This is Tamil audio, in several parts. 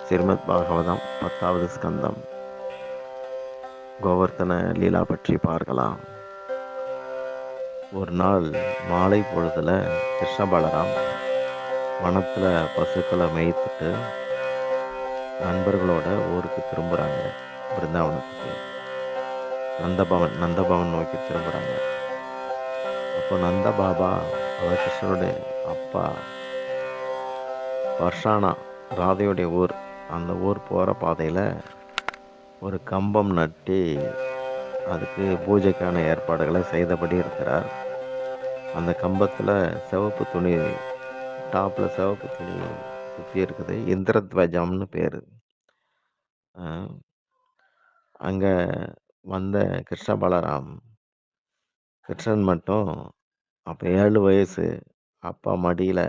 ஸ்ரீமத் பாகவதம் 10வது ஸ்கந்தம் கோவர்த்தன லீலா பற்றி பார்க்கலாம். ஒரு நாள் மாலை பொழுதுல கிருஷ்ண பலராம் வனத்துல பசுக்களை மேய்த்துட்டு நண்பர்களோட ஊருக்கு திரும்புறாங்க. பிருந்தாவனத்துக்கு நந்தபவன் நோக்கி திரும்புறாங்க. அப்போ நந்த பாபா, அதாவது கிருஷ்ணருடைய அப்பா, வர்ஷானா ராதையுடைய ஊர், அந்த ஊர் போற பாதையில ஒரு கம்பம் நட்டி அதுக்கு பூஜைக்கான ஏற்பாடுகளை செய்தபடி இருக்கிறார். அந்த கம்பத்துல சிவப்பு துணி, டாப்ல சிவப்பு துணி சுத்தி இருக்குது. இந்திரத்வஜம்னு பேரு. அஹ் அங்க வந்த கிருஷ்ண பலராம், கிருஷ்ணன் மட்டும் அப்ப 7 வயசு, அப்பா மடியில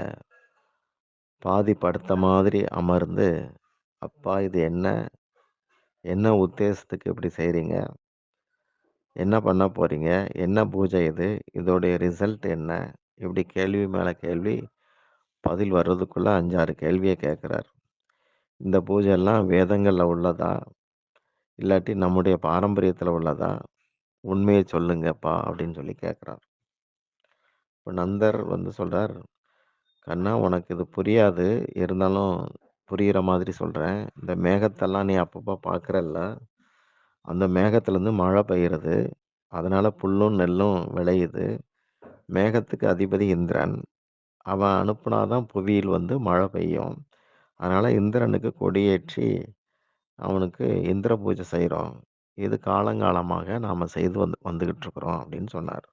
பாதி படுத்த மாதிரி அமர்ந்து, அப்பா இது என்ன உத்தேசத்துக்கு இப்படி செய்றீங்க, என்ன பண்ண போறீங்க, என்ன பூஜை இது, இதோடைய ரிசல்ட் என்ன, இப்படி கேள்வி மேல கேள்வி, பதில் வர்றதுக்குள்ள 5-6 கேள்வியை கேட்குறார். இந்த பூஜை எல்லாம் வேதங்கள்ல உள்ளதா, இல்லாட்டி நம்முடைய பாரம்பரியத்துல உள்ளதா, உண்மையை சொல்லுங்கப்பா அப்படின்னு சொல்லி கேட்குறார். இப்போ நந்தர் சொல்றார், கண்ணா உனக்கு இது புரியாது, இருந்தாலும் புரியிற மாதிரி சொல்றேன். இந்த மேகத்தெல்லாம் நீ அப்பப்போ பார்க்குறல்ல, அந்த மேகத்துலேருந்து மழை பெய்யுறது, அதனால புல்லும் நெல்லும் விளையுது. மேகத்துக்கு அதிபதி இந்திரன், அவன் அனுப்புனாதான் புவியில் மழை பெய்யும். அதனால இந்திரனுக்கு கொடியேற்றி அவனுக்கு இந்திர பூஜை செய்கிறோம். இது காலங்காலமாக நாம் செய்து வந்துக்கிட்டு இருக்கிறோம் அப்படின்னு சொன்னார்.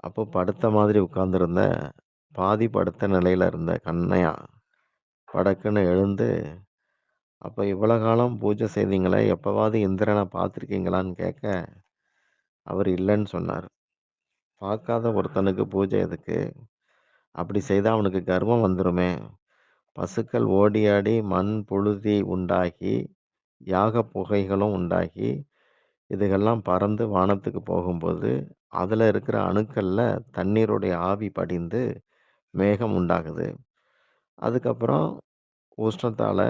அப்போ படுத்த மாதிரி உட்கார்ந்துருந்த, பாதி படுத்த நிலையில இருந்த கண்ணையா படக்குன்னு எழுந்து, அப்போ இவ்வளோ காலம் பூஜை செய்தீங்களே, எப்போவாவது இந்திரனை பார்த்துருக்கீங்களான்னு கேட்க, அவர் இல்லைன்னு சொன்னார். பார்க்காத ஒருத்தனுக்கு பூஜை எதுக்கு, அப்படி செய்தால் அவனுக்கு கர்வம் வந்துருமே. பசுக்கள் ஓடி ஆடி மண் புழுதி உண்டாகி, யாக புகைகளும் உண்டாகி, இதுகெல்லாம் பறந்து வானத்துக்கு போகும்போது அதில் இருக்கிற அணுக்களில் தண்ணீருடைய ஆவி படிந்து மேகம் உண்டாகுது. அதுக்கப்புறம் உஷ்ணத்தால்,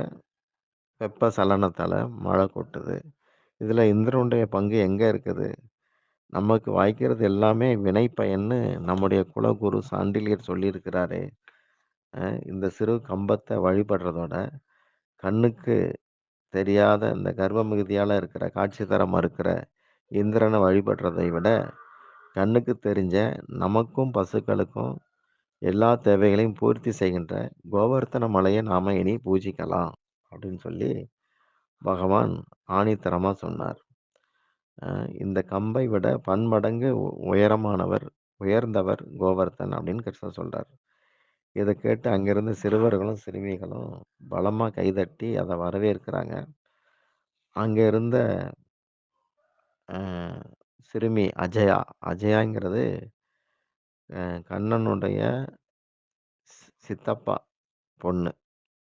வெப்ப சலனத்தால் மழை கொட்டுது. இதில் இந்திரனுடைய பங்கு எங்கே இருக்குது? நமக்கு வாய்க்கிறது எல்லாமே வினை பயன்னு நம்முடைய குலகுரு சாண்டிலியர் சொல்லியிருக்கிறாரே. இந்த சிறு கம்பத்தை வழிபடுறதோட, கண்ணுக்கு தெரியாத இந்த கர்வ மிகுதியால் இருக்கிற, காட்சி தர மறுக்கிற இந்திரனை வழிபடுறதை விட, கண்ணுக்கு தெரிஞ்ச நமக்கும் பசுக்களுக்கும் எல்லா தேவைகளையும் பூர்த்தி செய்கின்ற கோவர்த்தன மலையை நாம் இனி பூஜிக்கலாம் அப்படின்னு சொல்லி பகவான் ஆணித்தரமாக சொன்னார். இந்த கம்பை விட பன்மடங்கு உயர்ந்தவர் கோவர்த்தன் அப்படின்னு கிருஷ்ணர் சொல்றார். இதை கேட்டு அங்கிருந்து சிறுவர்களும் சிறுமிகளும் பலமாக கைதட்டி அதை வரவேற்கிறாங்க. அங்கே இருந்த சிறுமி அஜயாங்கிறது கண்ணனுடைய சித்தப்பா பொண்ணு,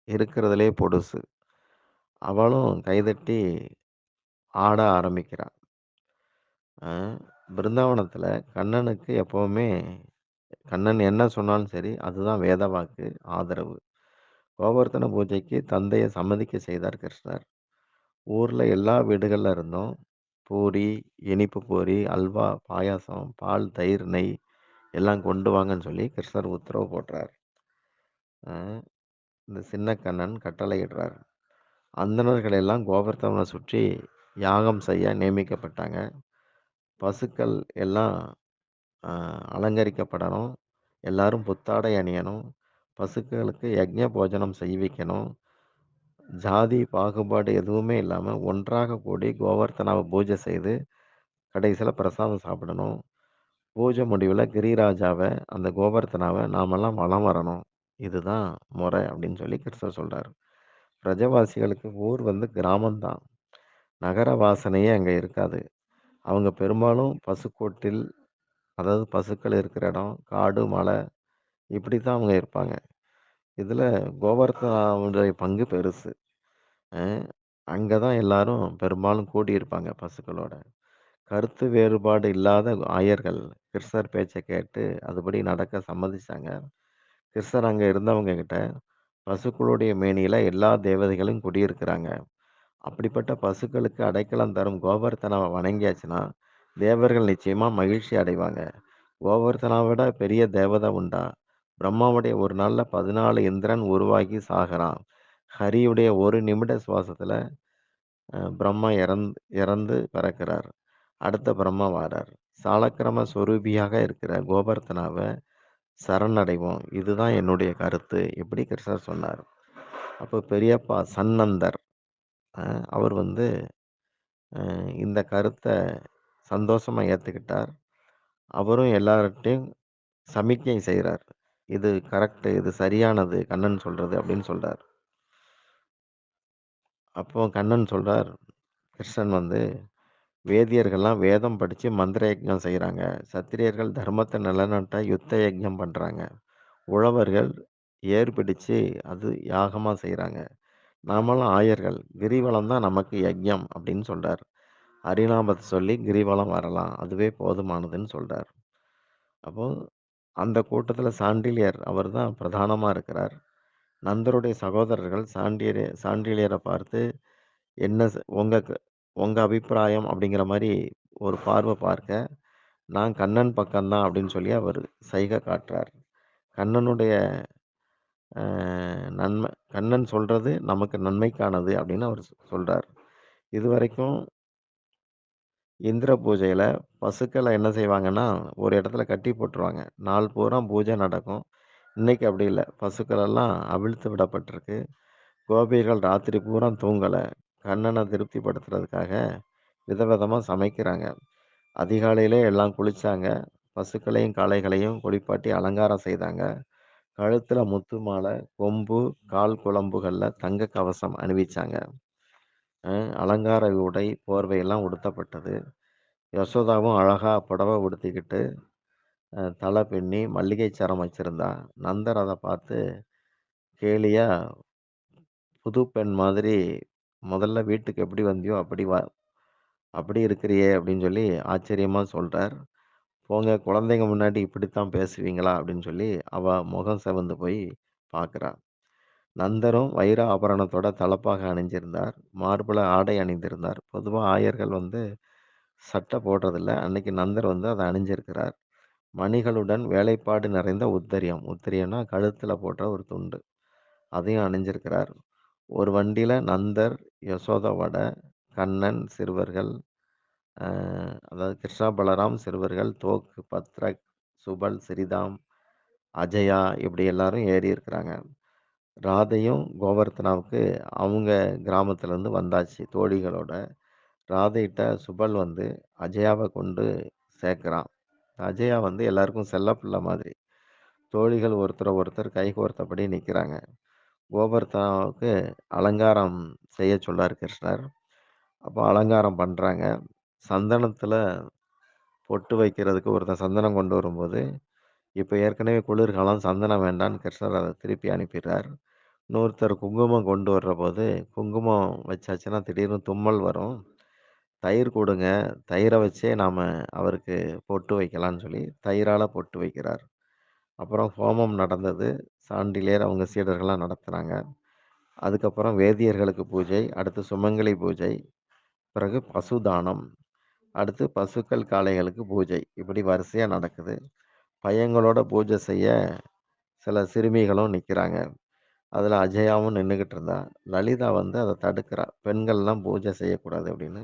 இருக்கிறதுலே பொடுசு. அவளும் கைதட்டி ஆட ஆரம்பிக்கிறாள். பிருந்தாவனத்தில் கண்ணனுக்கு எப்போவுமே கண்ணன் என்ன சொன்னாலும் சரி, அதுதான் வேத வாக்கு, ஆதரவு. கோவர்த்தன பூஜைக்கு தந்தையை சம்மதிக்க செய்தார் கிருஷ்ணர். ஊரில் எல்லா வீடுகளில் இருந்தும் பூரி, இனிப்பு பூரி, அல்வா, பாயாசம், பால், தயிர், நெய் எல்லாம் கொண்டு வாங்கன்னு சொல்லி கிருஷ்ணர் உத்தரவு போடுறார். இந்த சின்ன கண்ணன் கட்டளையிடுறார். அந்தணர்கள் எல்லாம் கோவர்த்தவனை சுற்றி யாகம் செய்ய நியமிக்கப்பட்டாங்க. பசுக்கள் எல்லாம் அலங்கரிக்கப்படணும், எல்லாரும் புத்தாடை அணியணும், பசுக்களுக்கு யஜ்ஞ போஜனம் செய்விக்கணும். ஜாதி பாகுபாடு எதுவுமே இல்லாமல் ஒன்றாக கூடி கோவர்த்தனாவை பூஜை செய்து கடைசியில் பிரசாதம் சாப்பிடணும். பூஜை முடிவில் கிரிராஜாவை, அந்த கோவர்த்தனாவை நாமெல்லாம் வலம் வரணும். இதுதான் முறை அப்படின்னு சொல்லி கிருஷ்ணர் சொல்கிறார். பிரஜவாசிகளுக்கு ஊர் கிராமம்தான், நகர வாசனையே அங்கே இருக்காது. அவங்க பெரும்பாலும் பசுக்கோட்டில், அதாவது பசுக்கள் இருக்கிற இடம், காடு, மலை, இப்படி தான் அவங்க இருப்பாங்க. இதில் கோவர்த்தனாவுடைய பங்கு பெருசு. அங்கே தான் எல்லாரும் பெரும்பாலும் கூடியிருப்பாங்க பசுக்களோட. கருத்து வேறுபாடு இல்லாத ஆயர்கள் கிருஷ்ணர் பேச்சை கேட்டு அதுபடி நடக்க சம்மதிச்சாங்க. கிருஷ்ணர் அங்கே இருந்தவங்க கிட்ட பசுக்களுடைய மேனியில எல்லா தேவதைகளும் குடியிருக்கிறாங்க. அப்படிப்பட்ட பசுக்களுக்கு அடைக்கலம் தரும் கோவர்த்தனாவ வணங்கியாச்சுன்னா, தேவர்கள் நிச்சயமா மகிழ்ச்சி அடைவாங்க. கோவர்த்தனாவ விட பெரிய தேவதை உண்டா? பிரம்மாவுடைய ஒரு நாள்ல 14 இந்திரன் உருவாகி சாகுறான். ஹரியுடைய ஒரு நிமிட சுவாசத்துல பிரம்மா இறந்து பிறக்கிறார். அடுத்த பிரம்மா வாரார். சாலக்கிரம சொரூபியாக இருக்கிற கோவர்த்தனாவ சரணடைவோம். இதுதான் என்னுடைய கருத்து. இப்படி கிருஷ்ணர் சொன்னார். அப்போ பெரியப்பா சன்னந்தர் அ அவர் வந்து இந்த கருத்த சந்தோஷமா ஏத்துக்கிட்டார். அவரும் எல்லார்ட்டயும் சமிக்ஞை செய்றார். இது கரெக்ட். இது சரியானது. கண்ணன் சொல்றது அப்படின்னு சொல்றார். அப்போ கண்ணன் சொல்றார், கிருஷ்ணன் வந்து வேதியர்கள்லாம் வேதம் படிச்சு மந்திர யஜ்ஞம் செய்றாங்க. சத்திரியர்கள் தர்மத்த நிலைநாட்ட யுத்த யஜ்ஞம் பண்றாங்க. உழவர்கள் ஏர் பிடிச்சு அது யாகமா செய்றாங்க. நாமெல்லாம் ஆயர்கள். கிரிவலம் தான் நமக்கு யஜ்ஞம் அப்படின்னு சொல்றார். ஹரிநாமத்த சொல்லி கிரிவலம் வரலாம். அதுவே போதுமானதுன்னு சொல்றார். அப்போ அந்த கூட்டத்துல சாண்டில்யர் அவர் தான் பிரதானமா இருக்கிறார். நந்தருடைய சகோதரர்கள் சாண்டில்யர பார்த்து என்ன உங்க அபிப்பிராயம் அப்படிங்கிற மாரி ஒரு பார்க்க, நான் கண்ணன் பக்கம் தான் அப்படின்னு சொல்லி அவர் சைகை காட்டுறார். கண்ணனுடைய அ கண்ணன் சொல்றது நமக்கு நன்மைக்கானது அப்படின்னு அவர் சொல்றார். இதுவரைக்கும் இந்திர பூஜையில பசுக்கள என்ன செய்வாங்கன்னா, ஒரு இடத்துல கட்டி போட்டுருவாங்க. நாள் பூரா பூஜை நடக்கும். இன்னைக்கு அப்படி இல்ல. பசுக்கள் எல்லாம் அவிழ்த்து விடப்பட்டிருக்கு. கோபிகள் ராத்திரி பூரா தூங்கல. கண்ணன திருப்திப்படுத்துறதுக்காக விதவிதமா சமைக்கிறாங்க. அதிகாலையிலே எல்லாம் குளிச்சாங்க. பசுக்களையும், காளைகளையும் குளிப்பாட்டி அலங்காரம் செய்தாங்க. கழுத்துல முத்து மாலை, கொம்பு, கால் குளம்புகள்ல தங்க கவசம் அணிவிச்சாங்க. அலங்கார உடை, போர்வை எல்லாம் உடுத்தப்பட்டது. யசோதாவும் அழகா புடவ உடுத்திக்கிட்டு, தலை பின்னி மல்லிகை சரம் வச்சிருந்தா. நந்தர் அத பார்த்து கேலியா, புது பெண் மாதிரி "முதல்ல வீட்டுக்கு எப்படி வந்தியோ அப்படி இருக்கிறியே!" அப்படின்னு சொல்லி ஆச்சரியமா சொல்றார். "போங்க குழந்தைங்க முன்னாடி இப்படித்தான் பேசுவீங்களா?" அப்படின்னு சொல்லி அவ முகம் சிவந்து போய் பார்க்கிறா. நந்தரும் வைர ஆபரணத்தோட தலப்பாக அணிஞ்சிருந்தார். மார்புல ஆடை அணிந்திருந்தார். பொதுவா ஆயர்கள் வந்து சட்டை போடுறதில்ல. அன்னைக்கு நந்தர் வந்து அத அணிஞ்சிருக்கிறார். மணிகளுடன் வேலைப்பாடு நிறைந்த உத்தரியம். உத்தரியம்னா கழுத்துல போடுற ஒரு துண்டு. அதையும் அணிஞ்சிருக்கிறார். ஒரு வண்டியில நந்தர், யசோதாவோட, கண்ணன், சிறுவர்கள், அ அதாவது கிருஷ்ணா, பலராம் சிறுவர்கள், தோக், பத்ரக், சுபல், சிரிதாம், அஜயா இப்படி எல்லாரும் ஏறி இருக்கிறாங்க. ராதையும் கோவர்த்தனாவுக்கு அவங்க கிராமத்துலேருந்து வந்தாச்சு தோழிகளோட. ராதைட்ட சுபல் வந்து அஜயாவ கொண்டு சேர்க்கிறான். அஜயா வந்து எல்லாருக்கும் செல்லப்பிள்ளை மாதிரி. தோழிகள் ஒருத்தர ஒருத்தர் கைகோர்த்தபடி நிக்கிறாங்க. கோவர்த்தனாவுக்கு அலங்காரம் செய்ய சொல்றார் கிருஷ்ணர். அப்போ அலங்காரம் பண்றாங்க. சந்தனத்துல பொட்டு வைக்கிறதுக்கு ஒருத்தன் சந்தனம் கொண்டு வரும்போது, இப்ப ஏற்கனவே குளிர்காலம் சந்தனம் வேண்டான்னு கிருஷ்ணர் அத திருப்பி அனுப்பிடுறார். இன்னொருத்தர் குங்குமம் கொண்டு வர்றபோது, குங்குமம் வச்சாச்சுன்னா திடீர்னு தும்மல் வரும். தயிர் குடுங்க. தயிர வச்சே நாம அவருக்கு பொட்டு வைக்கலான்னு சொல்லி, தயிரால பொட்டு வைக்கிறார். அப்புறம் ஹோமம் நடந்தது. சாண்டில்யர் அவங்க சீடர்கள்லாம் நடத்துனாங்க. அதுக்கப்புறம் வேதியர்களுக்கு பூஜை, அடுத்து சுமங்கலி பூஜை, பிறகு பசுதானம், அடுத்து பசுக்கள், காளைகளுக்கு பூஜை. இப்படி வரிசையா நடக்குது. பையங்களோட பூஜை செய்ய சில சிறுமிகளும் நிக்கிறாங்க. அதுல அஜயாவும் நின்னுகிட்டு இருந்தா. லலிதா வந்து அத தடுக்கிறா. பெண்கள்லாம் பூஜை செய்யக்கூடாது அப்படின்னு.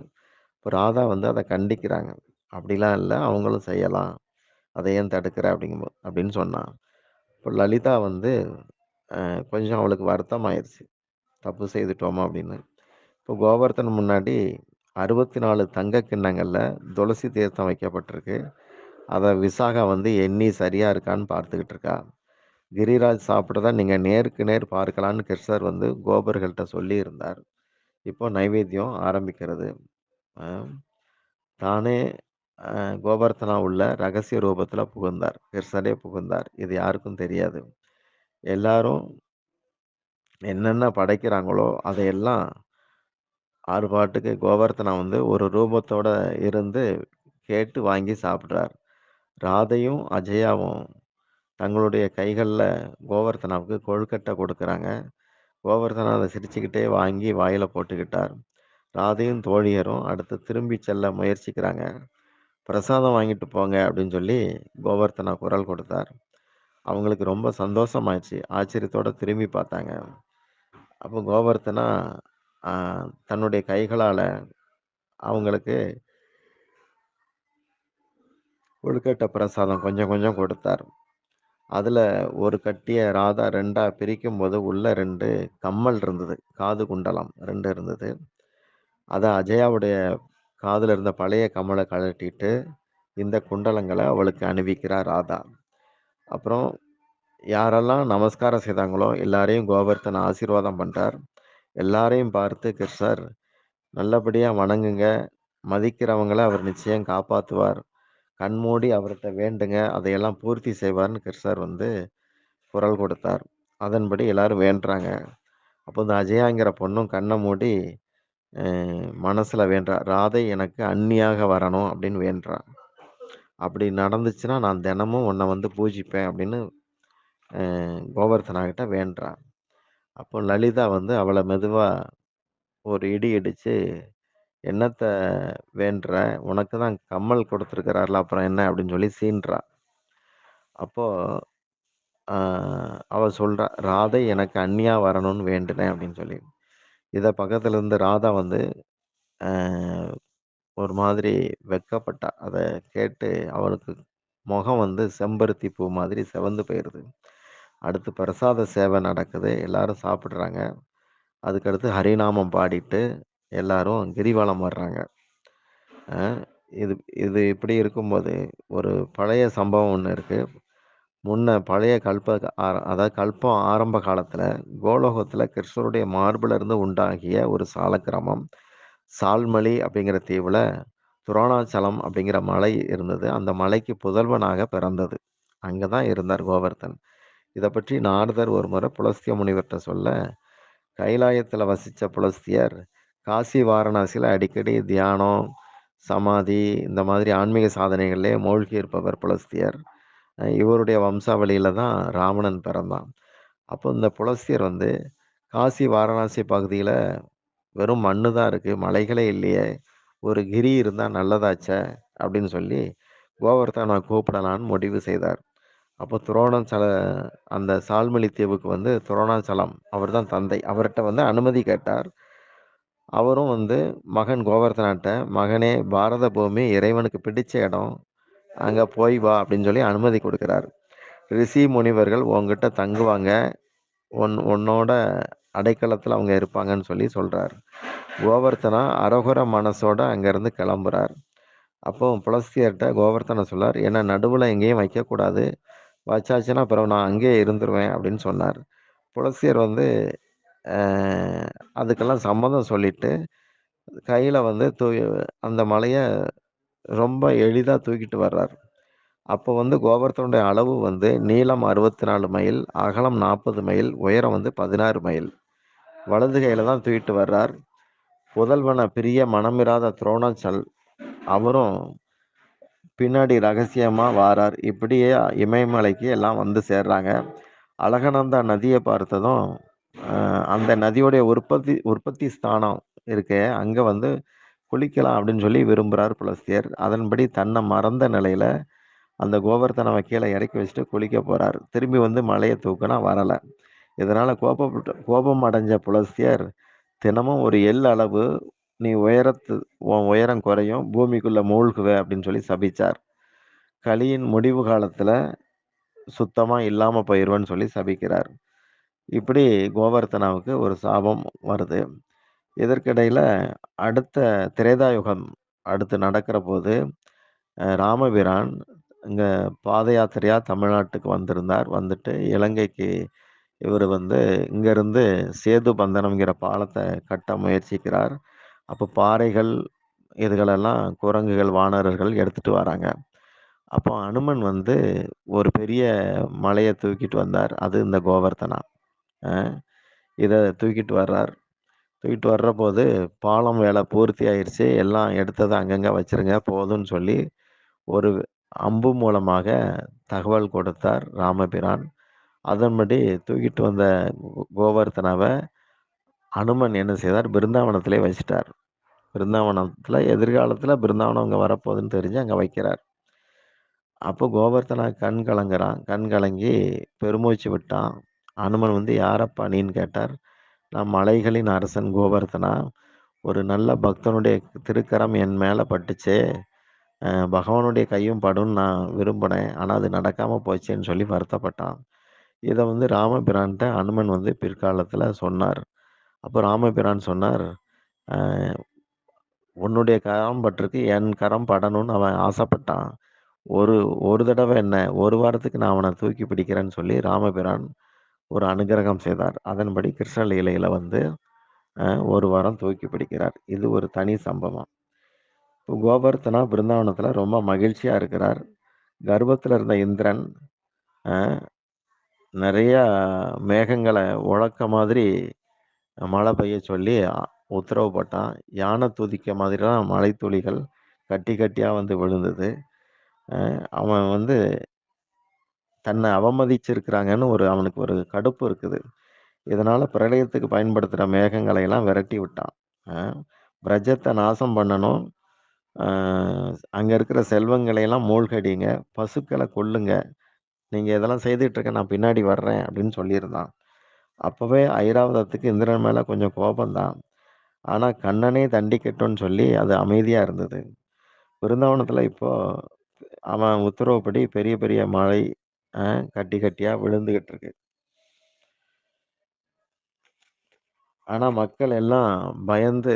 இப்ப ராதா வந்து அத கண்டிக்கிறாங்க. அப்படிலாம் இல்ல. அவங்களும் செய்யலாம். அத ஏன் தடுக்கிற அப்படின்னு சொன்னா. இப்ப லலிதா வந்து கொஞ்சம் அவளுக்கு வருத்தமாயிருச்சு. தப்பு செய்துட்டோமா அப்படின்னு. இப்போ கோவர்த்தன் முன்னாடி 64 தங்க கிண்ணங்கள்ல துளசி தீர்த்தம் வைக்கப்பட்டிருக்கு. அத விசாகா வந்து எண்ணி சரியா இருக்கான்னு பார்த்துக்கிட்டு இருக்கா. கிரிராஜ் சாப்பிட்டத நீங்க நேருக்கு நேர் பார்க்கலான்னு கிருஷ்ணர் வந்து கோபர்கள்ட்ட சொல்லியிருந்தார். இப்போ நைவேத்தியம் ஆரம்பிக்கிறது. அ தானே கோவர்த்தனா உள்ள ரகசிய ரூபத்துல புகுந்தார். கிருஷ்ணரே புகுந்தார். இது யாருக்கும் தெரியாது. எல்லாரும் என்னென்ன படைக்கிறாங்களோ, அதையெல்லாம் அவரு பாட்டுக்கு கோவர்த்தனா வந்து ஒரு ரூபத்தோட இருந்து கேட்டு வாங்கி சாப்பிடுறார். ராதையும், அஜயாவும் தங்களுடைய கைகள்ல கோவர்த்தனாவுக்கு கொழுக்கட்டை கொடுக்குறாங்க. கோவர்த்தனா அத சிரிச்சுக்கிட்டே வாங்கி வாயில போட்டுக்கிட்டார். ராதையும் தோழியரும் அடுத்து திரும்பிச் செல்ல முயற்சிக்கிறாங்க. "பிரசாதம் வாங்கிட்டு போங்க" அப்படின்னு சொல்லி கோவர்த்தனா குரல் கொடுத்தார். அவங்களுக்கு ரொம்ப சந்தோஷமாயிருச்சு. ஆச்சரியத்தோட திரும்பி பார்த்தாங்க. அப்போ கோவர்த்தனா அ தன்னுடைய கைகளால அவங்களுக்கு கொழுக்கட்டை பிரசாதம் கொஞ்சம் கொஞ்சம் கொடுத்தார். அதுல ஒரு கட்டிய ராதா 2ஆ பிரிக்கும்போது உள்ள 2 கம்மல் இருந்தது. காது குண்டலம் 2 இருந்தது. அத அஜயாவுடைய காதுல இருந்த பழைய கம்மல கழட்டிட்டு, இந்த குண்டலங்கள அவளுக்கு அணிவிக்கிறார் ராதா. அப்புறம் யாரெல்லாம் நமஸ்காரம் செய்தாங்களோ, எல்லாரையும் கோவர்த்தன ஆசீர்வாதம் பண்றார். எல்லாரையும் பார்த்து கிருஷ்ணர், "நல்லபடியா வணங்குங்க. மதிக்கிறவங்கள அவர் நிச்சயம் காப்பாத்துவார். கண்மூடி அவர்ட்ட வேண்டுங்க. அதையெல்லாம் பூர்த்தி செய்வார்ன்னு" கிருஷ்ணர் குரல் கொடுத்தார். அதன்படி எல்லாரும் வேண்டுறாங்க. அப்போ இந்த அஜயாங்கிற பொண்ணும் கண்ண மூடி அ மனசுல வேண்டுறா. "ராதை எனக்கு அண்ணியாக வரணும்" அப்படின்னு வேண்டுறா. "அப்படி நடந்துச்சுன்னா, நான் தினமும் உன்ன பூஜிப்பேன்" அப்படின்னு கோவர்த்தனா கிட்ட வேண்டுறா. அப்போ லலிதா அவள மெதுவா ஒரு இடி இடிச்சு, "என்னத்த வேண்டுற? உனக்கு தான் கம்மல் குடுத்துருக்கிறார்ல, அப்புறம் என்ன?" அப்படின்னு சொல்லி சீண்டுறா. அப்போ அ அவ சொல்றா, "ராதை எனக்கு அண்ணியா வரணும்னு வேண்டுனேன்" அப்படின்னு சொல்லி. இத பக்கத்துல இருந்து ராதா அ ஒரு மாதிரி வெட்கப்பட்டா. அத கேட்டு அவளுக்கு முகம் செம்பருத்தி பூ மாதிரி சிவந்து போயிருது. அடுத்து பிரசாத சேவை நடக்குது. எல்லாரும் சாப்பிடுறாங்க. அதுக்கடுத்து ஹரிநாமம் பாடிட்டு எல்லாரும் கிரிவலம் வர்றாங்க. அ இது இது இப்படி இருக்கும்போது, ஒரு பழைய சம்பவம் ஒண்ணு இருக்கு. முன்ன பழைய அதாவது கல்பம் ஆரம்ப காலத்துல கோலோகத்துல கிருஷ்ணருடைய மார்புல இருந்து உண்டாகிய ஒரு சாலக்கிராமம். சால்மலி அப்படிங்கிற தீவுல துரோணாச்சலம் அப்படிங்கிற மலை இருந்தது. அந்த மலைக்கு புதல்வனாக பிறந்தது. அங்க தான் இருந்தார் கோவர்த்தன். இத பற்றி நாரதர் ஒரு முறை புலஸ்திய முனிவர்ட்ட சொல்ல, கைலாயத்துல வசிச்ச புலஸ்தியர், காசி, வாரணாசியில அடிக்கடி தியானம், சமாதி இந்த மாதிரி ஆன்மீக சாதனைகள்லயே மூழ்கி இருப்பவர் புலஸ்தியர். இவருடைய வம்சாவளியில தான் ராவணன் பிறந்தான். அப்போ இந்த புலஸ்தியர் காசி, வாரணாசி பகுதியில வெறும் மண்ணு தான் இருக்கு. மலைகளே இல்லையே! ஒரு கிரி இருந்தா நல்லதாச்சே! அப்படின்னு சொல்லி கோவர்த்தன கூப்பிடலான்னு முடிவு செய்தார். அப்போ அந்த சால்மலி தீவுக்கு துரோணாச்சலம் அவர் தான் தந்தை. அவர்ட்ட அனுமதி கேட்டார். அவரும் மகன் கோவர்த்தனாட்ட, "மகனே, பாரத பூமி இறைவனுக்கு பிடிச்ச இடம். அங்க போய் வா" அப்படின்னு சொல்லி அனுமதி குடுக்குறார். ரிஷி, முனிவர்கள் உன்கிட்ட தங்குவாங்க. உன்னோட அடைக்கலத்துல அவங்க இருப்பாங்கன்னு சொல்லி சொல்றார். கோவர்த்தனா அரகுர மனசோட அங்கருந்து கிளம்புறார். அப்போ புலஸ்தியர்ட்ட கோவர்த்தனர் சொல்றார், "என்ன நடுவுல எங்கேயும் வைக்கக்கூடாது. வச்சாச்சுன்னா அப்புறம் நான் அங்கேயே இருந்துருவேன்" அப்படின்னு சொன்னார். புலஸ்தியர் அ அதுக்கெல்லாம் சம்மதம் சொல்லிட்டு, கையில அந்த மலைய ரொம்ப எளிதா தூக்கிட்டு வர்றார். அப்போ கோவர்த்தனுடைய அளவு நீளம் 64 மைல், அகலம் 40 மைல், உயரம் 16 மைல். வலது கையில தான் தூக்கிட்டு வர்றார். புதல்வன பிரிய மனமிராத துரோணாச்சல் அவரும் பின்னாடி ரகசியமா வாரார். இப்படியே இமயமலைக்கு எல்லாம் சேர்றாங்க. அழகநந்தா நதிய பார்த்ததும், அ அந்த நதியுடைய உற்பத்தி உற்பத்தி ஸ்தானம் இருக்கே, அங்க குளிக்கலாம் அப்படின்னு சொல்லி விரும்புறார் புலஸ்தியர். அதன்படி தன்ன மறந்த நிலையில அந்த கோவர்த்தனவ கீழ இறக்கி வச்சுட்டு குளிக்க போறார். திரும்பி மலைய தூக்குனா வரல. இதனால கோபம் அடைஞ்ச புலஸ்தியர், "தினமும் ஒரு அளவு நீ உன் உயரம் குறையும். பூமிக்குள்ள மூழ்குவ" அப்படின்னு சொல்லி சபிச்சார். கலியின் முடிவு காலத்துல சுத்தமா இல்லாம போயிருவேன்னு சொல்லி சபிக்கிறார். இப்படி கோவர்த்தனாவுக்கு ஒரு சாபம் வருது. இதற்கிடையில அடுத்த திரேதா யுகம் அடுத்து நடக்கிறபோது, ராமபிரான் இங்க பாத யாத்திரையா தமிழ்நாட்டுக்கு வந்திருந்தார். வந்துட்டு இலங்கைக்கு இவரு இங்கருந்து சேது பந்தனம்ங்கிற பாலத்த கட்ட முயற்சிக்கிறார். அப்போ பாறைகள் இதுகளெல்லாம் குரங்குகள், வானரர்கள் எடுத்துட்டு வராங்க. அப்போ அனுமன் ஒரு பெரிய மலைய தூக்கிட்டு வந்தார். அது இந்த கோவர்த்தனா. அ இத தூக்கிட்டு வர்றார். தூக்கிட்டு வர்றபோது பாலம் வேலை பூர்த்தி ஆயிருச்சு. எல்லாம் எடுத்தத அங்கங்க வச்சுருங்க போதும்ன்னு சொல்லி, ஒரு அம்பு மூலமாக தகவல் கொடுத்தார் ராமபிரான். அதன்படி தூக்கிட்டு வந்த கோவர்த்தனாவ அனுமன் என்ன செய்தார்? பிருந்தாவனத்திலே வச்சுட்டார். பிருந்தாவனத்தில எதிர்காலத்தில பிருந்தாவனம் அங்க வரப்போகுதுன்னு தெரிஞ்சு அங்க வைக்கிறார். அப்போ கோவர்த்தனா கண் கலங்குறான். கண் கலங்கி பெருமூச்சு விட்டான். அனுமன் வந்து, "யாரப்பா நீன்னு?" கேட்டார். "நான் மலைகளின் அரசன் கோவர்த்தனா. ஒரு நல்ல பக்தனுடைய திருக்கரம் என் மேல பட்டுச்சே. பகவானுடைய கையும் படும்ன்னு நான் விரும்பினேன். ஆனா அது நடக்காம போச்சேன்னு" சொல்லி வருத்தப்பட்டான். இத வந்து ராமபிரான்ட்ட அனுமன் வந்து பிற்காலத்துல சொன்னார். அப்போ ராமபிரான் சொன்னார், "அ உன்னுடைய கரம் பட்டிருக்கு, என் கரம் படணும்னு அவன் ஆசைப்பட்டான். ஒரு ஒரு தடவ என்ன, 1 வாரத்துக்கு நான் அவன தூக்கி பிடிக்கிறேன்னு" சொல்லி ராமபிரான் ஒரு அனுக்கிரகம் செய்தார். அதன்படி கிருஷ்ண லீலையில வந்து 1 வாரம் தூக்கி பிடிக்கிறார். இது ஒரு தனி சம்பவம். இப்போ கோவர்த்தனா பிருந்தாவனத்துல ரொம்ப மகிழ்ச்சியா இருக்கிறார். கர்ப்பத்துல இருந்த இந்திரன் அ நெறையா மேகங்கள உழக்க மாதிரி மழை பெய்ய சொல்லி உத்தரவு போட்டான். யானை துதிக்க மாதிரிலாம் மழைத்துளிகள் கட்டி கட்டியா வந்து விழுந்தது. அவன் வந்து தன்னை அவமதிச்சிருக்கிறாங்கன்னு அவனுக்கு ஒரு கடுப்பு இருக்குது. இதனால பிரளயத்துக்கு பயன்படுத்துற மேகங்களை எல்லாம் விரட்டி விட்டான். அ பிரஜத்த நாசம் பண்ணணும். அ அங்க இருக்கிற செல்வங்களை எல்லாம் மூழ்கடிங்க, பசுக்கள கொல்லுங்க. நீங்க இதெல்லாம் செய்துட்டு இருங்க, நான் பின்னாடி வர்றேன் அப்படின்னு சொல்லியிருந்தான். அப்பவே ஐராவதத்துக்கு இந்திரன் மேல கொஞ்சம் கோபம் தான். ஆனா கண்ணனே தண்டிக்கட்டும்னு சொல்லி அது அமைதியா இருந்தது. பிருந்தாவனத்துல இப்போ அவன் உத்தரவுப்படி பெரிய பெரிய மழை அ கட்டி கட்டியா விழுந்துகிட்டு இருக்கு. ஆனா மக்கள் எல்லாம் பயந்து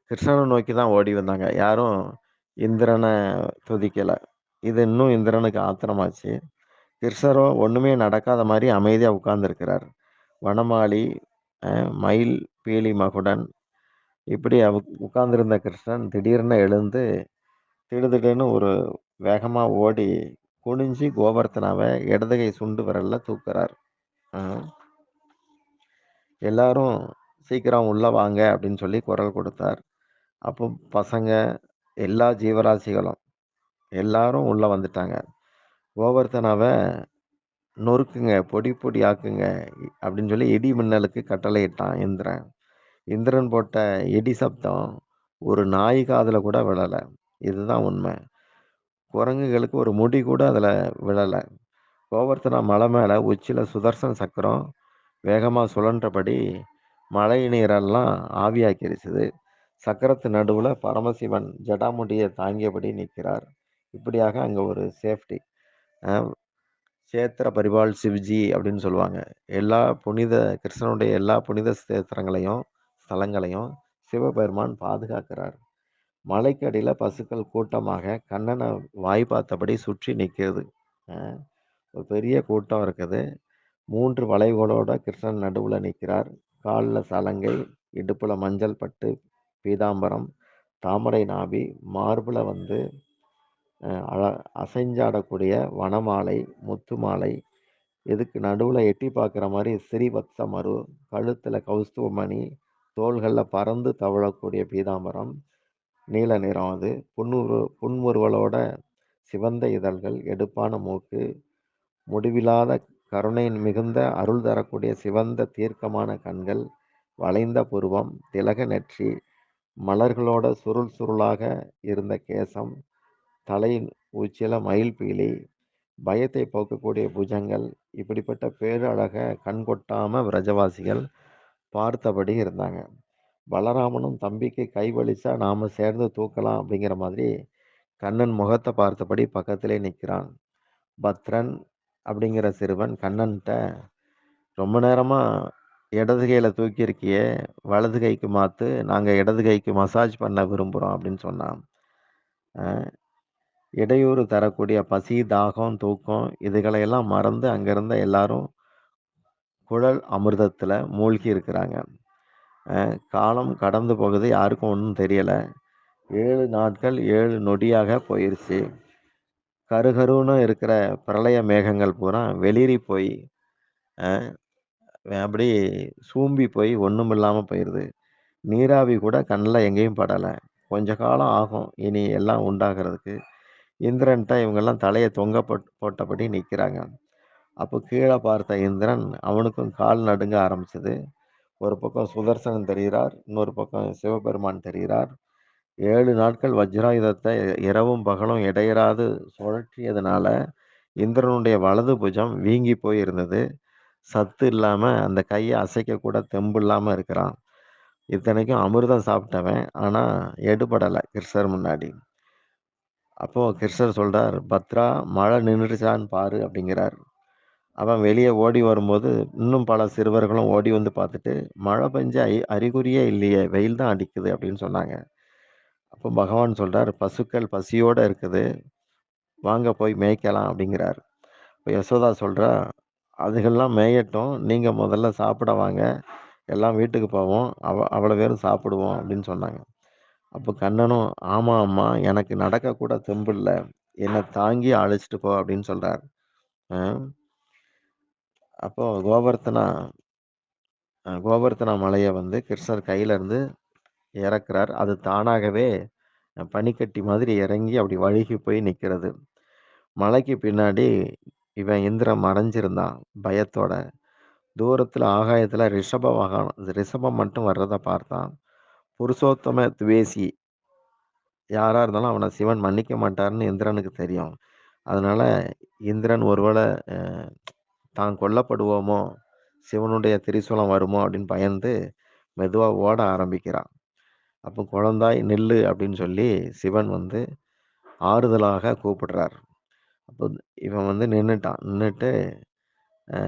கிருஷ்ணனை நோக்கி தான் ஓடி வந்தாங்க. யாரும் இந்திரன துதிக்கல. இது இன்னும் இந்திரனுக்கு ஆத்திரமாச்சு. கிருஷ்ணரோ ஒண்ணுமே நடக்காத மாரி அமைதியா உட்கார்ந்திருக்கிறார். வனமாலி, அ மயில் பீலி மகுடன் இப்படி உட்கார்ந்திருந்த கிருஷ்ணன் திடீர்னு எழுந்து திடுதிடுன்னு ஒரு வேகமா ஓடி குனிஞ்சு கோவர்த்தனாவ இடது கை சுண்டு விரல்ல தூக்குறார். அ எல்லாரும் "சீக்கிரம் உள்ள வாங்க" அப்படின்னு சொல்லி குரல் கொடுத்தார். அப்போ பசங்க, எல்லா ஜீவராசிகளும் எல்லாரும் உள்ள வந்துட்டாங்க. கோவர்த்தனாவ நொறுக்குங்க, பொடி பொடி ஆக்குங்க அப்படின்னு சொல்லி இடி மின்னலுக்கு கட்டளையிட்டான் இந்திரன். இந்திரன் போட்ட இடி சப்தம் ஒரு நாய் காதுல கூட விழல. இதுதான் உண்மை. குரங்குகளுக்கு ஒரு முடி கூட அதுல விழல. கோவர்த்தனா மலை மேல உச்சியில சுதர்சன சக்கரம் வேகமா சுழன்றபடி மழை நீரெல்லாம் ஆவியாக்கிருச்சுது. சக்கரத்து நடுவுல பரமசிவன் ஜடாமுடிய தாங்கியபடி நிற்கிறார். இப்படியாக அங்க ஒரு சேஃப்டி. அ "சேத்திர பரிபால் சிவ்ஜி" அப்படின்னு சொல்லுவாங்க. எல்லா புனித கிருஷ்ணனுடைய எல்லா புனித ஸ்தேத்திரங்களையும், ஸ்தலங்களையும் சிவபெருமான் பாதுகாக்கிறார். மலைக்கு அடியில பசுக்கள் கூட்டமாக கண்ணன வாய் பார்த்தபடி சுற்றி நிக்குது. அ ஒரு பெரிய கூட்டம் இருக்குது. 3 வளைவுகளோட கிருஷ்ணன் நடுவுல நிக்கிறார். கால்ல சலங்கை, இடுப்புல மஞ்சள் பட்டு, பீதாம்பரம், தாமரை நாபி, மார்புல வந்து அ அழ அசைஞ்சாடக்கூடிய வனமாலை, முத்து மாலை, இதுக்கு நடுவுல எட்டி பார்க்குற மாரி ஸ்ரீவத்ச மரு, கழுத்துல கௌஸ்துவமணி, தோள்கள்ல பறந்து தவழக்கூடிய பீதாம்பரம், நீல நிறம் அது. புன்முறுவலோட சிவந்த இதழ்கள், எடுப்பான மூக்கு, முடிவில்லாத கருணை மிகுந்த அருள் தரக்கூடிய சிவந்த தீர்க்கமான கண்கள், வளைந்த புருவம், திலக நெற்றி, மலர்களோட சுருள் சுருளாக இருந்த கேசம், தலையின் உச்சியில மயில் பீலி, பயத்தை போக்கக்கூடிய புஜங்கள், இப்படிப்பட்ட பேரழக கண்கொட்டாம பிரஜவாசிகள் பார்த்தபடி இருந்தாங்க. பலராமனும் தம்பிக்கு கைவலிச்சா நாம சேர்ந்து தூக்கலாம் அப்படிங்கிற மாதிரி கண்ணன் முகத்தை பார்த்தபடி பக்கத்திலே நிற்கிறான். பத்ரன் அப்படிங்கிற சிறுவன் கண்ணன்ட்ட, "ரொம்ப நேரமா இடது கையில தூக்கியிருக்கியே, வலது கைக்கு மாத்து. நாங்க இடது கைக்கு மசாஜ் பண்ண விரும்புறோம்" அப்படின்னு சொன்னான். அ இடையூறு தரக்கூடிய பசி, தாகம், தூக்கம் இதுகளையெல்லாம் மறந்து அங்க இருந்த எல்லாரும் குழல் அமிர்தத்துல மூழ்கி இருக்கிறாங்க. காலம் கடந்து போகுது. யாருக்கும் ஒண்ணும் தெரியல. 7 நாட்கள் 7 நொடியாக போயிருச்சு. கருகருன்னு இருக்கிற பிரளய மேகங்கள் பூரா வெளிரி போய், அ அப்படி சூம்பி போய் ஒண்ணுமில்லாம போயிருது. நீராவி கூட கண்ல எங்கேயும் படல. கொஞ்ச காலம் ஆகும் இனி எல்லாம் உண்டாகறதுக்கு. இந்திரன்ட்ட இவங்கெல்லாம் தலைய தொங்க போட்டபடி நிக்கிறாங்க. அப்போ கீழ பார்த்த இந்திரன் அவனுக்கும் கால் நடுங்க ஆரம்பிச்சது. ஒரு பக்கம் சுதர்சனன் தெரிகிறார். இன்னொரு பக்கம் சிவபெருமான் தெரிகிறார். 7 நாட்கள் வஜ்ராயுதத்த இரவும் பகலும் இடையறாது சுழற்றியதுனால, இந்திரனுடைய வலது புஜம் வீங்கி போய் இருந்தது. சத்து இல்லாம அந்த கைய அசைக்க கூட தெம்பு இல்லாம இருக்கிறான். இத்தனைக்கும் அமிர்தம் சாப்பிட்டவன். ஆனா எடுபடல கிருஷ்ணர் முன்னாடி. அப்போ கிருஷ்ணர் சொல்றார், "பத்ரா மழை நின்னுடுச்சான்னு பாரு" அப்படிங்கிறார். அவன் வெளிய ஓடி வரும்போது, இன்னும் பல சிறுவர்களும் ஓடி வந்து பார்த்துட்டு, "மழை பெஞ்ச அறிகுறியே இல்லையே! வெயில் தான் அடிக்குது" அப்படின்னு சொன்னாங்க. அப்போ பகவான் சொல்றார், "பசுக்கள் பசியோட இருக்குது. வாங்க போய் மேய்க்கலாம்" அப்படிங்கிறார். இப்ப யசோதா சொல்றா, "அதுகெல்லாம் மேயட்டும். நீங்க முதல்ல சாப்பிட வாங்க. எல்லாம் வீட்டுக்கு போவோம். அவ்வளோ பேரும் சாப்பிடுவோம்" அப்படின்னு சொன்னாங்க. அப்போ கண்ணனும், "ஆமா அம்மா, எனக்கு நடக்க கூட தெம்பு இல்ல. என்ன தாங்கி அழைச்சிட்டு போ" அப்படின்னு சொல்றார். அ அப்போ கோவர்த்தனா மலைய வந்து கிருஷ்ணர் கையில இருந்து இறக்குறார். அது தானாகவே பனிக்கட்டி மாதிரி இறங்கி அப்படி வழுகி போய் நிக்கிறது. மலைக்கு பின்னாடி இவன் இந்திரன் மறைஞ்சிருந்தான் பயத்தோட. தூரத்துல ஆகாயத்துல ரிஷபம் மட்டும் வர்றத பார்த்தான். புருஷோத்தம துவேசி யாரா இருந்தாலும் அவன சிவன் மன்னிக்க மாட்டார்ன்னு இந்திரனுக்கு தெரியும். அதனால இந்திரன் ஒருவேள அ தான் கொல்லப்படுவோமோ! சிவனுடைய திரிசூலம் வருமோ! அப்படின்னு பயந்து மெதுவா ஓட ஆரம்பிக்கிறான். அப்போ "குழந்தாய் நில்லு" அப்படின்னு சொல்லி சிவன் வந்து ஆறுதலாக கூப்பிடுறார். அப்போ இவன் வந்து நின்னுட்டான். நின்னுட்டு அ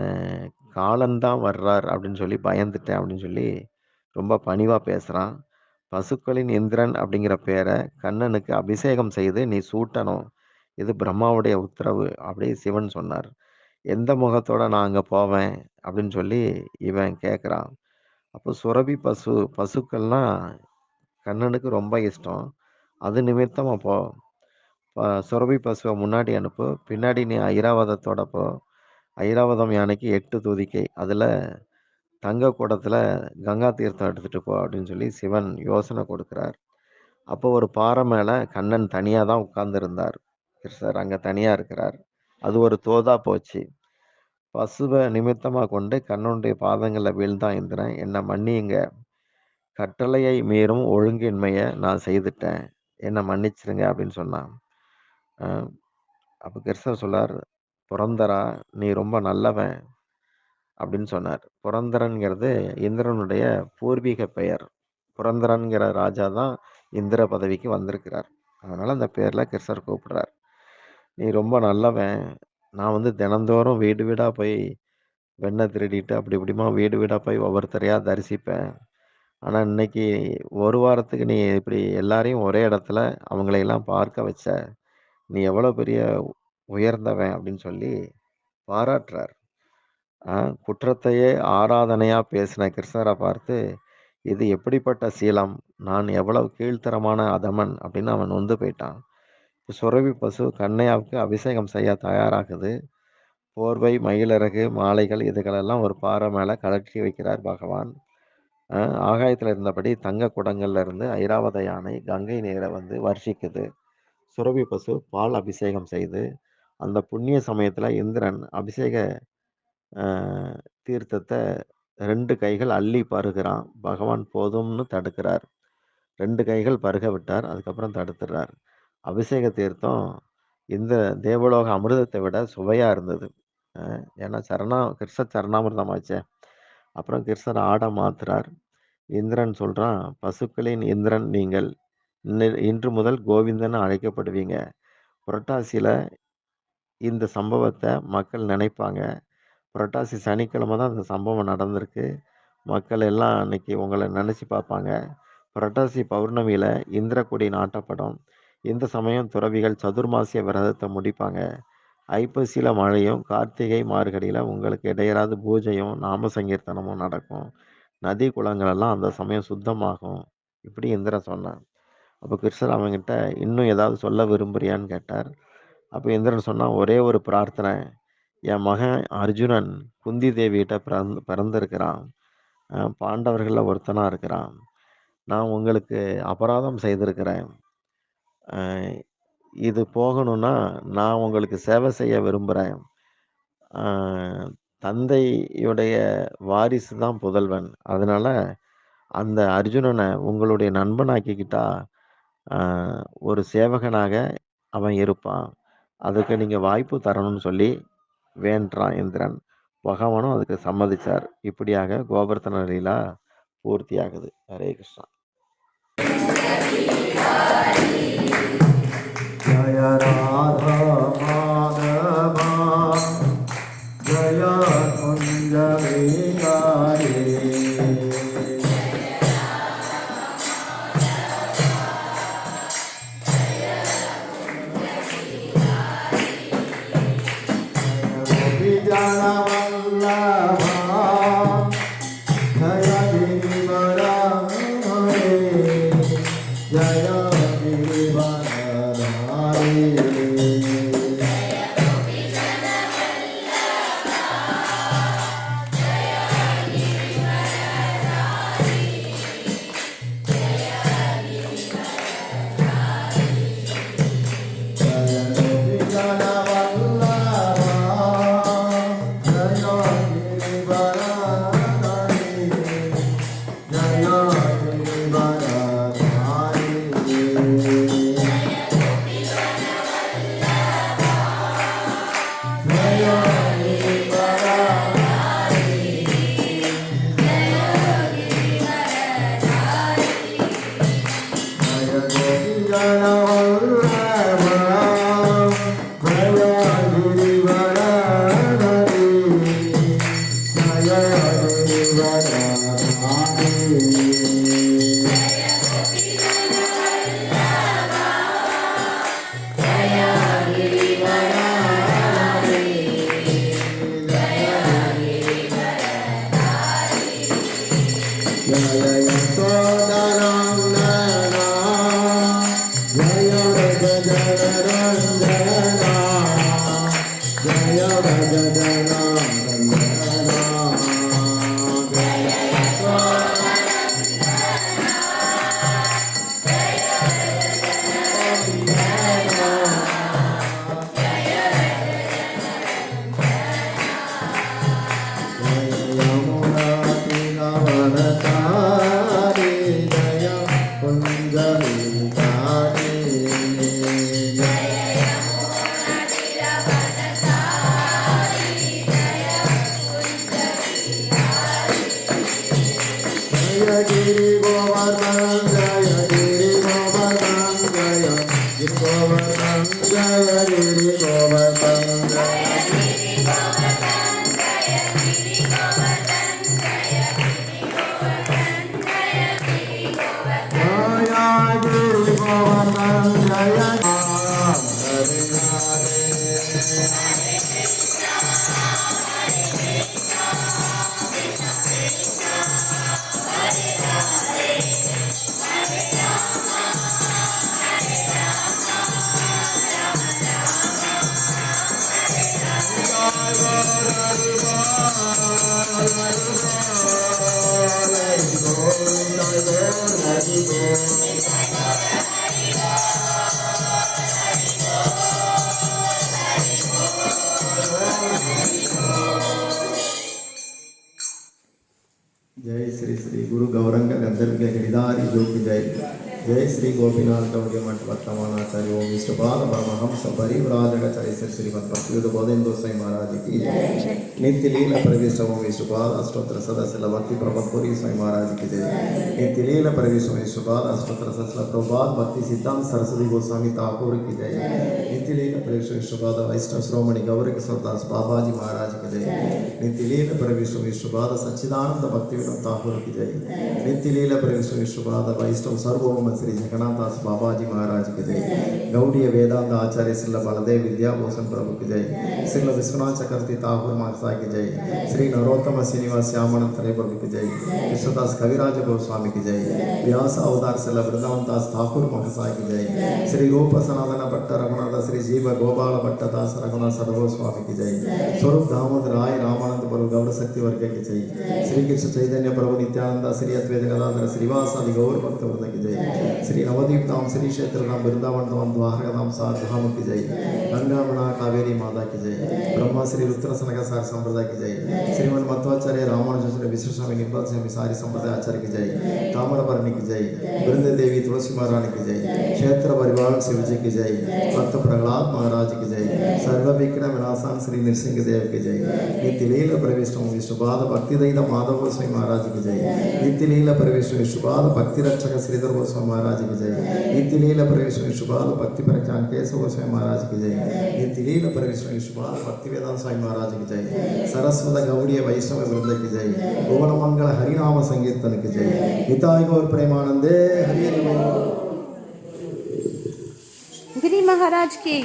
"காலன் தான் வர்றார்" அப்படின்னு சொல்லி பயந்துட்டேன் அப்படின்னு சொல்லி ரொம்ப பணிவா பேசுறான். "பசுக்களின் இந்திரன் அப்படிங்கிற பேர கண்ணனுக்கு அபிஷேகம் செய்து நீ சூட்டணும். இது பிரம்மாவுடைய உத்தரவு" அப்படி சிவன் சொன்னார். "எந்த முகத்தோட நான் அங்க போவேன்?" அப்படின்னு சொல்லி இவன் கேட்குறான். அப்போ பசுக்கள்லாம் கண்ணனுக்கு ரொம்ப இஷ்டம். அது நிமித்தமா போ. சுரபி பசுவ முன்னாடி அனுப்பு. பின்னாடி நீ ஐராவதத்தோட போ. ஐராவதம் யானைக்கு 8 துதிக்கை. அதுல தங்க குடத்துல கங்கா தீர்த்தம் எடுத்துட்டு போ அப்படின்னு சொல்லி சிவன் யோசனை கொடுக்கிறார். அப்போ ஒரு பாறை மேல கண்ணன் தனியா தான் உட்கார்ந்திருந்தார். கிருஷ்ணர் அங்க தனியா இருக்கிறார். அது ஒரு தோதா போச்சு. பசுவ நிமித்தமா கொண்டு கண்ணனுடைய பாதங்கள்ல வீழ்ந்தான் இந்திரன். என்ன மன்னியுங்க. கட்டளையை மீறும் ஒழுங்கின்மைய நான் செய்துட்டேன். என்ன மன்னிச்சிருங்க அப்படின்னு சொன்னான். அ அப்ப கிருஷ்ணர் சொன்னார், "புரந்தரா, நீ ரொம்ப நல்லவன்" அப்படின்னு சொன்னார். புரந்தரன்ங்கிறது இந்திரனுடைய பூர்வீக பெயர். புரந்தரன்கிற ராஜா தான் இந்திர பதவிக்கு வந்திருக்கிறார். அதனால அந்த பேர்ல கிருஷ்ணர் கூப்பிடுறார். "நீ ரொம்ப நல்லவன். நான் வந்து தினந்தோறும் வீடு வீடா போய் வெண்ணெய் திருடிட்டு அப்படி இப்படிமா வீடு வீடா போய் ஒவ்வொருத்தரையா தரிசிப்பேன். ஆனா இன்னைக்கு ஒரு வாரத்துக்கு நீ இப்படி எல்லாரையும் ஒரே இடத்துல அவங்களையெல்லாம் பார்க்க வச்ச. நீ எவ்வளோ பெரிய உயர்ந்தவன்" அப்படின்னு சொல்லி பாராட்டுறார். அ குற்றத்தையே ஆராதனையா பேசின கிருஷ்ணர பார்த்து, "இது எப்படிப்பட்ட சீலம்? நான் எவ்வளவு கீழ்த்தரமான அதமன்" அப்படின்னு அவன் நொந்து போயிட்டான். சுரவி பசு கண்ணையாவுக்கு அபிஷேகம் செய்ய தயாராகுது. போர்வை, மயிலிறகு, மாலைகள் இதுகளெல்லாம் ஒரு பாறை மேல கழற்றி வைக்கிறார் பகவான். அ ஆகாயத்துல இருந்தபடி தங்க குடங்கள்ல இருந்து ஐராவத யானை கங்கை நீரை வந்து வர்ஷிக்குது. சுரபி பசு பால் அபிஷேகம் செய்து, அந்த புண்ணிய சமயத்துல இந்திரன் அபிஷேக அ தீர்த்தத்த 2 கைகள் அள்ளி பருகுறான். பகவான் போதும்னு தடுக்கிறார். 2 கைகள் பருக விட்டார். அதுக்கப்புறம் தடுத்துடுறார். அபிஷேக தீர்த்தம் இந்த தேவலோக அமிர்தத்தை விட சுவையா இருந்தது. அ ஏன்னா கிருஷ்ண சரணாமிர்தமாச்சே. அப்புறம் கிருஷ்ணர் ஆட மாத்துறார். இந்திரன் சொல்றான், "பசுக்களின் இந்திரன் நீங்கள். இன்று முதல் கோவிந்தன்னு அழைக்கப்படுவீங்க." புரட்டாசியில இந்த சம்பவத்த மக்கள் நினைப்பாங்க. புரட்டாசி சனிக்கிழமை தான் அந்த சம்பவம் நடந்திருக்கு. மக்கள் எல்லாம் அன்னைக்கு உங்கள நெனச்சு பார்ப்பாங்க. புரட்டாசி பௌர்ணமியில இந்திரக்கொடி நாட்டப்படும். இந்த சமயம் துறவிகள் சதுர்மாசிய விரதத்த முடிப்பாங்க. ஐப்பசியில மழையும், கார்த்திகை, மார்கழியில உங்களுக்கு இடையறாது பூஜையும், நாம சங்கீர்த்தனமும் நடக்கும். நதி, குளங்கள் எல்லாம் அந்த சமயம் சுத்தமாகும். இப்படி இந்திரன் சொன்னான். அப்ப கிருஷ்ணர் அவன்கிட்ட இன்னும் ஏதாவது சொல்ல விரும்புறியான்னு கேட்டார். அப்ப இந்திரன் சொன்னான், "ஒரே ஒரு பிரார்த்தனை. என் மகன் அர்ஜுனன் குந்தி தேவிகிட்ட பிறந்திருக்கிறான். பாண்டவர்கள்ல ஒருத்தனா இருக்கிறான். நான் உங்களுக்கு அபராதம் செய்திருக்கிறேன். அ இது போகணும்னா, நான் உங்களுக்கு சேவை செய்ய விரும்புறேன். ஆ தந்தையுடைய வாரிசு தான் புதல்வன். அதனால அந்த அர்ஜுனன உங்களுடைய நண்பனாக்கிக்கிட்டா, ஆ ஒரு சேவகனாக அவன் இருப்பான். அதுக்கு நீங்க வாய்ப்பு தரணும்னு சொல்லி வேண்டுறான் இந்திரன். பகவானும் அதுக்கு சம்மதிச்சார். இப்படியாக கோவர்த்தன லீலா பூர்த்தியாகுது. ஹரே கிருஷ்ணா. जय राधा माधवा जय कुंज विहारी गोपी जनवल्लभा जय गिरिवरा जय जय श्री श्री गुरु गौरंग गंधर्व गिरिधारी जो की जय जय श्री गोपीनाथ गौड़ी मठ वर्तमानाचार्य ओम इष्टपाद परमहंस परिव्राजकाचार्य श्रीमद भक्तिवेद बोधेंद्र स्वामी महाराज की जय नित्य लीला प्रविष्ट ओम इष्टपाद अष्टोत्तर सदस्य भक्ति प्रभुपुरी स्वामी महाराज की जय नित्य लीला प्रविष्ट ओम इष्टपाद अष्टोत्तर सदस्य प्रभुपाद भक्ति सिद्धांत सरस्वती गोस्वामी ठाकुर की जय नित्य लीला प्रविष्ट इष्टपाद वैष्णव श्रोमणि गौरी किशोरदास बाबाजी महाराज की जय नित्य लीला प्रविष्ट ओम इष्टपाद सच्चिदानंद भक्तिवेद ठाकुर की जय नित्य लीला प्रविष्ट ओम इष्टपाद वैष्णव सर्वोम श्री जगन्नाथ बाबाजी महाराज की जय गौड़ीय वेदांत आचार्य श्री बलदेव विद्याभूषण प्रभु की जय श्री विश्वनाथ चक्रवर्ती ठाकुर महाराज की जय श्री नरोत्तम श्रीनिवास श्यामानंद प्रभु की जय कृष्णदास कविराज गोस्वामी की जय व्यास अवतार श्री वृंदावन दास ठाकुर महाराज की जय श्री रूप सनातन भट्ट रघुनाथ श्री जीव गोपाल भट्ट दास रघुनाथ सदगोस्वामी की जय स्वरूप दामोदर राय रामानंद प्रभु गौर शक्ति वर्ग की जय। श्री कृष्ण चैतन्य प्रभु नित्यानंद श्री अद्वैत गदाधर श्रीवासादि गौर भक्त वृंद की जय। श्री नवदीप धाम श्री क्षेत्र धाम वृंदावन धाम द्वारका धाम सात धाम की जय। गंगा यमुना कावेरी माता की जय। ब्रह्मा श्री रुद्र सनक सार संप्रदाय की जय। श्रीमन मध्वाचार्य रामानुज विश्व स्वामी निर्मल स्वामी सारी संप्रदाय आचार्य की जय। ताम्रपर्णी की जय। वृंद देवी तुलसी महारानी की जय। क्षेत्र परिवार शिव जी की जय। भक्त प्रहलाद महाराज की जय। सर्व विघ्न विनाशान श्री नृसिंह देव की जय। नित्य लीला प्रविष्ट विष्णुपाद भक्ति दयित माधव गोस्वामी महाराज की जय। नित्य लीला प्रविष्ट विष्णुपाद भक्ति रक्षक श्रीधर गोस्वामी महाराज की जय। नित्य लीला प्रविष्ट विष्णुपाद भक्ति प्रज्ञान केशव गोस्वामी महाराज की जय। नित्य लीला प्रविष्ट विष्णुपाद भक्ति वेदांत स्वामी महाराज की जय। सरस्वत गौड़ीय वैष्णव वृंद की जय। भुवन मंगल हरिनाम संकीर्तन की जय। हिताय गौर प्रेमानंदे हरि हरि बोल। गिरी महाराज की